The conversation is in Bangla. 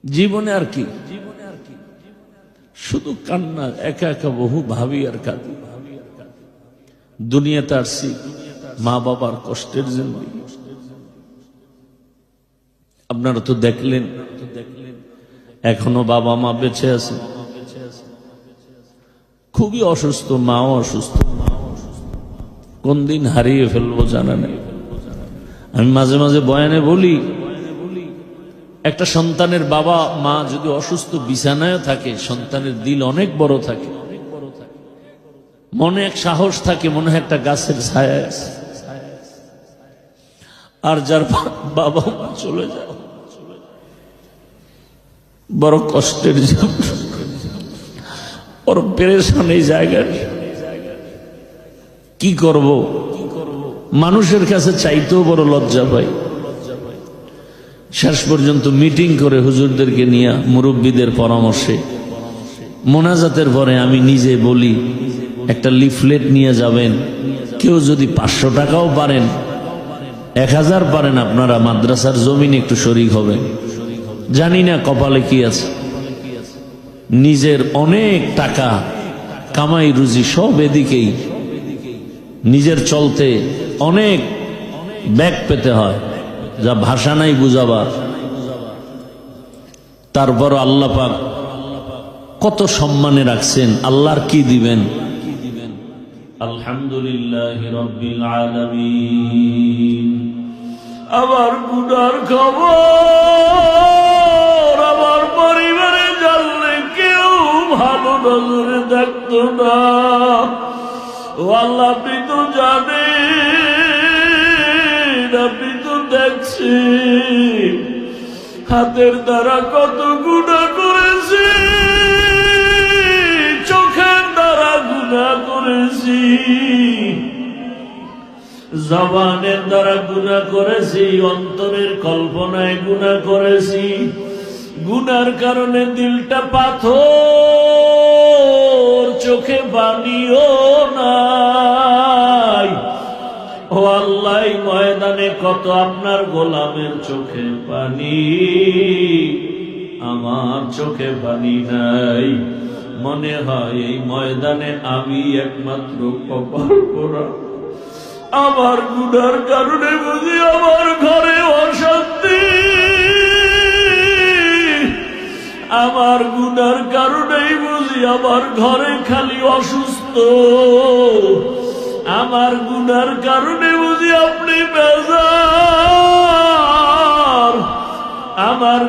জীবনে আর কি, শুধু কান্না, একা একা বহু ভাবি আর কাঁদি। দুনিয়াতে আসছি মা বাবার কষ্টের জন্য। আপনারা তো দেখলেন এখনো বাবা মা বেঁচে আছে, খুবই অসুস্থ, মাও অসুস্থ, কোন দিন হারিয়ে ফেলবো জানা নেই। আমি মাঝে মাঝে বয়ানে বলি, একটা সন্তানের বাবা মা যদি অসুস্থ বিছানায় থাকে, সন্তানের দিল অনেক বড় থাকে, মনে এক সাহস থাকে, মনে হয় একটা গাছের ছায়া আছে। আর যার বাবা মা চলে যায় বড় কষ্টের জন্য, বড় পেরেশান এই জায়গায়। কি করব, মানুষের কাছে চাইতেও বড় লজ্জা পাই। শেষ পর্যন্ত মিটিং করে হুজুরদেরকে নিয়ে, মুরব্বীদের পরামর্শে মোনাজাতের পরে আমি নিজে বলি, একটা লিফলেট নিয়ে যাবেন, কেউ যদি 500 টাকাও পারেন, 1000 পারেন, আপনারা মাদ্রাসার জমিনে একটু শরীক হবেন। জানি না কপালে কি আছে, নিজের অনেক টাকা কামাই রুজি সব এদিকেই, নিজের চলতে অনেক ব্যাগ পেতে হয়, যা ভাষা নাই বুঝাবার। তারপর আল্লাহ পাক কত সম্মানে রাখছেন, আল্লাহর কি দিবেন। আলহামদুলিল্লাহি রাব্বিল আলামিন। আমার গুনার খবর আমার পরিবারে জানলে কেউ ভালো নজরে দেখতো না। ও আল্লাহ, আপনি তো জানেন, আপনি তো দেখছেন হাতের দ্বারা কত গুনাহ করেছি, চোখের দ্বারা গুনাহ করেছি, জবানের দ্বারা গুনাহ করেছি, অন্তরের কল্পনায় গুনাহ করেছি। গুনার কারণে দিলটা পাথর, চোখে পানিও নাই। ও আল্লাহ, ময়দানে কত আপনার গোলামের চোখে পানি, আমার চোখে পানি নাই। মনে হয় এই ময়দানে আমি একমাত্র কপাল পোড়া। আমার গুনার কারণে বুঝি আমার ঘরে অশান্তি, আমার গুনার কারণেই বুঝি আমার ঘরে খালি অসুস্থ, আমার গুনার কারণে বুঝি আপনি বেজার, আমার